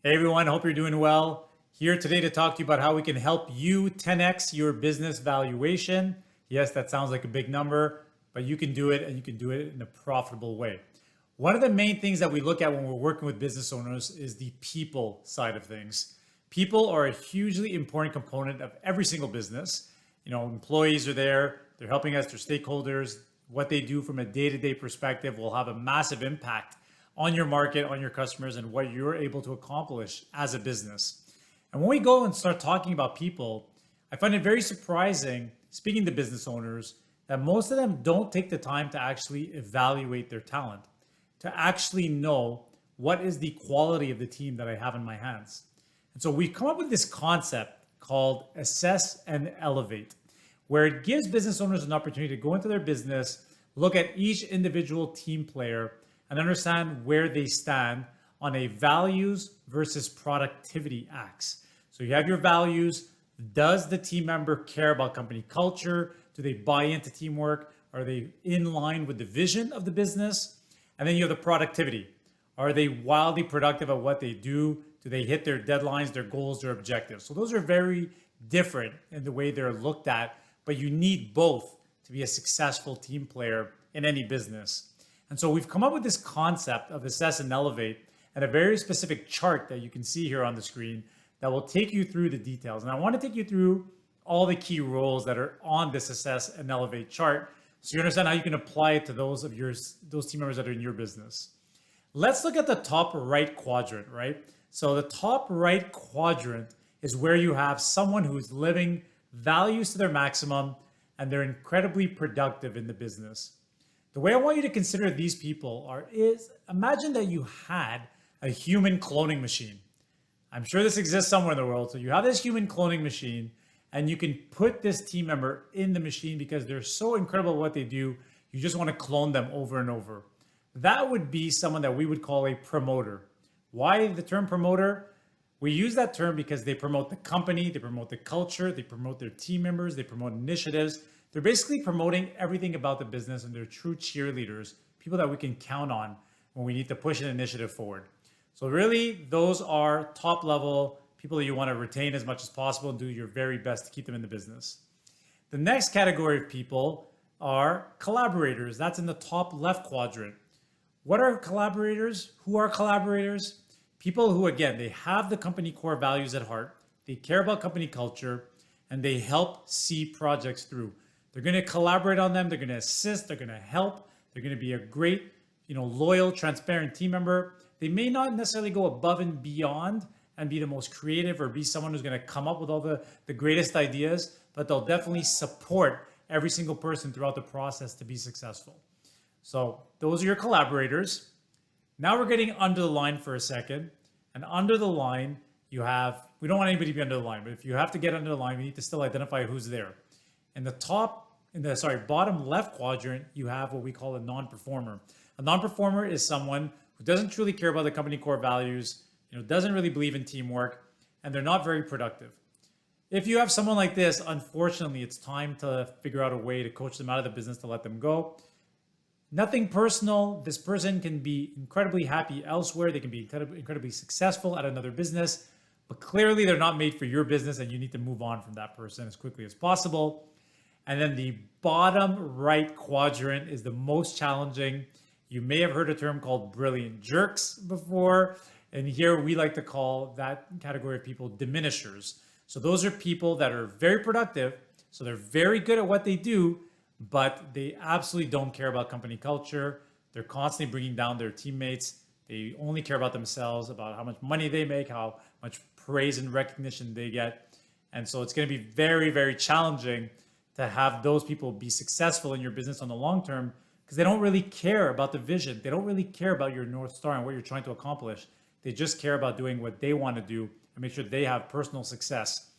Hey everyone, hope you're doing well. Here today to talk to you about how we can help you 10x your business valuation. Yes, that sounds like a big number, but you can do it and you can do it in a profitable way. One of the main things that we look at when we're working with business owners is the people side of things. People are a hugely important component of every single business. Employees are there, they're helping us, they're stakeholders. What they do from a day-to-day perspective will have a massive impact on your market, on your customers, and what you're able to accomplish as a business. And when we go and start talking about people, I find it very surprising, speaking to business owners, that most of them don't take the time to actually evaluate their talent, to actually know what is the quality of the team that I have in my hands. And so we've come up with this concept called Assess and Elevate, where it gives business owners an opportunity to go into their business, look at each individual team player, and understand where they stand on a values versus productivity axe. So you have your values. Does the team member care about company culture? Do they buy into teamwork? Are they in line with the vision of the business? And then you have the productivity. Are they wildly productive at what they do? Do they hit their deadlines, their goals, their objectives? So those are very different in the way they're looked at, but you need both to be a successful team player in any business. And so we've come up with this concept of Assess and Elevate and a very specific chart that you can see here on the screen that will take you through the details. And I want to take you through all the key roles that are on this Assess and Elevate chart so you understand how you can apply it to those team members that are in your business. Let's look at the top right quadrant, right? So the top right quadrant is where you have someone who's living values to their maximum and they're incredibly productive in the business. The way I want you to consider these people is imagine that you had a human cloning machine. I'm sure this exists somewhere in the world. So you have this human cloning machine and you can put this team member in the machine because they're so incredible at what they do. You just want to clone them over and over. That would be someone that we would call a promoter. Why the term promoter? We use that term because they promote the company, they promote the culture, they promote their team members, they promote initiatives. They're basically promoting everything about the business and they're true cheerleaders, people that we can count on when we need to push an initiative forward. So really, those are top level people that you want to retain as much as possible and do your very best to keep them in the business. The next category of people are collaborators. That's in the top left quadrant. What are collaborators? Who are collaborators? People who, again, they have the company core values at heart, they care about company culture, and they help see projects through. They're going to collaborate on them. They're going to assist. They're going to help. They're going to be a great, loyal, transparent team member. They may not necessarily go above and beyond and be the most creative or be someone who's going to come up with all the greatest ideas, but they'll definitely support every single person throughout the process to be successful. So those are your collaborators. Now we're getting under the line for a second. And under the line, we don't want anybody to be under the line, but if you have to get under the line, we need to still identify who's there. In the bottom left quadrant, you have what we call a non-performer. A non-performer is someone who doesn't truly care about the company core values, doesn't really believe in teamwork, and they're not very productive. If you have someone like this, unfortunately, it's time to figure out a way to coach them out of the business to let them go. Nothing personal. This person can be incredibly happy elsewhere. They can be incredibly successful at another business, but clearly they're not made for your business and you need to move on from that person as quickly as possible. And then the bottom right quadrant is the most challenging. You may have heard a term called brilliant jerks before. And here we like to call that category of people diminishers. So those are people that are very productive. So they're very good at what they do, but they absolutely don't care about company culture. They're constantly bringing down their teammates. They only care about themselves, about how much money they make, how much praise and recognition they get. And so it's going to be very, very challenging to have those people be successful in your business on the long term because they don't really care about the vision. They don't really care about your North Star and what you're trying to accomplish. They just care about doing what they want to do and make sure they have personal success.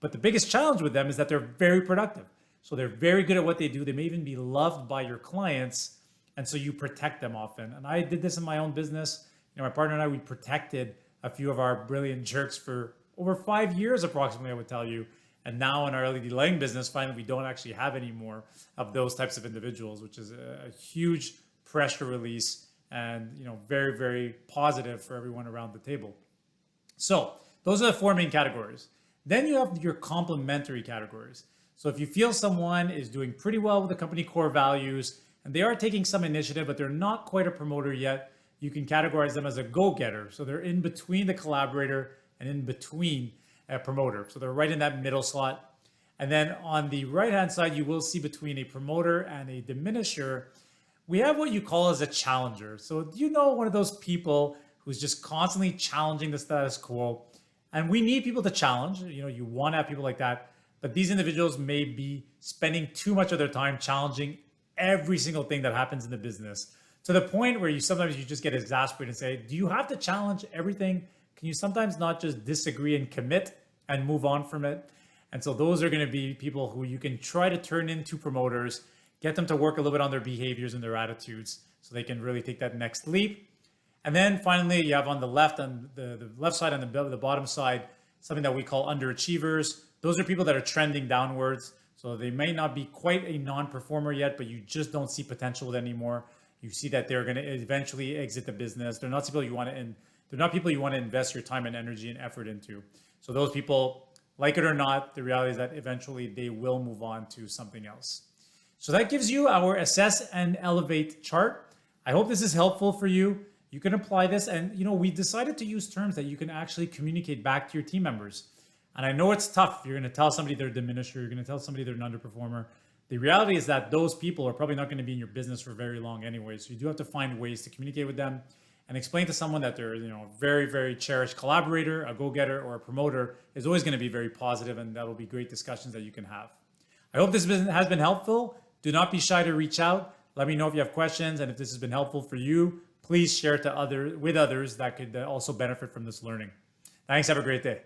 But the biggest challenge with them is that they're very productive. So they're very good at what they do. They may even be loved by your clients. And so you protect them often. And I did this in my own business. My partner and I, we protected a few of our brilliant jerks for over 5 years approximately, I would tell you. And now in our LED lighting business, finally, we don't actually have any more of those types of individuals, which is a huge pressure release and very, very positive for everyone around the table. So those are the four main categories. Then you have your complementary categories. So if you feel someone is doing pretty well with the company core values and they are taking some initiative, but they're not quite a promoter yet, you can categorize them as a go-getter. So they're in between the collaborator and in between a promoter. So they're right in that middle slot. And then on the right-hand side, you will see between a promoter and a diminisher, we have what you call as a challenger. So you know, one of those people who's just constantly challenging the status quo. And we need people to challenge. You know, you want to have people like that. But these individuals may be spending too much of their time challenging every single thing that happens in the business, to the point where you sometimes you just get exasperated and say, do you have to challenge everything? Can you sometimes not just disagree and commit and move on from it? And so those are going to be people who you can try to turn into promoters, get them to work a little bit on their behaviors and their attitudes so they can really take that next leap. And then finally, you have on the left, on the left side, on the bottom side, something that we call underachievers. Those are people that are trending downwards. So they may not be quite a non-performer yet, but you just don't see potential with anymore. You see that they're going to eventually exit the business. They're not people you want to, they're not people you want to invest your time and energy and effort into. So those people, like it or not, the reality is that eventually they will move on to something else. So that gives you our assess and elevate chart. I hope this is helpful for you. You can apply this, and you know, we decided to use terms that you can actually communicate back to your team members. And I know it's tough. You're going to tell somebody they're a diminisher. You're going to tell somebody they're an underperformer. The reality is that those people are probably not going to be in your business for very long anyway. So you do have to find ways to communicate with them and explain to someone that they're, you know, a very, very cherished collaborator, a go-getter, or a promoter is always going to be very positive, and that'll be great discussions that you can have. I hope this has been helpful. Do not be shy to reach out. Let me know if you have questions, and if this has been helpful for you, please share it with others that could also benefit from this learning. Thanks. Have a great day.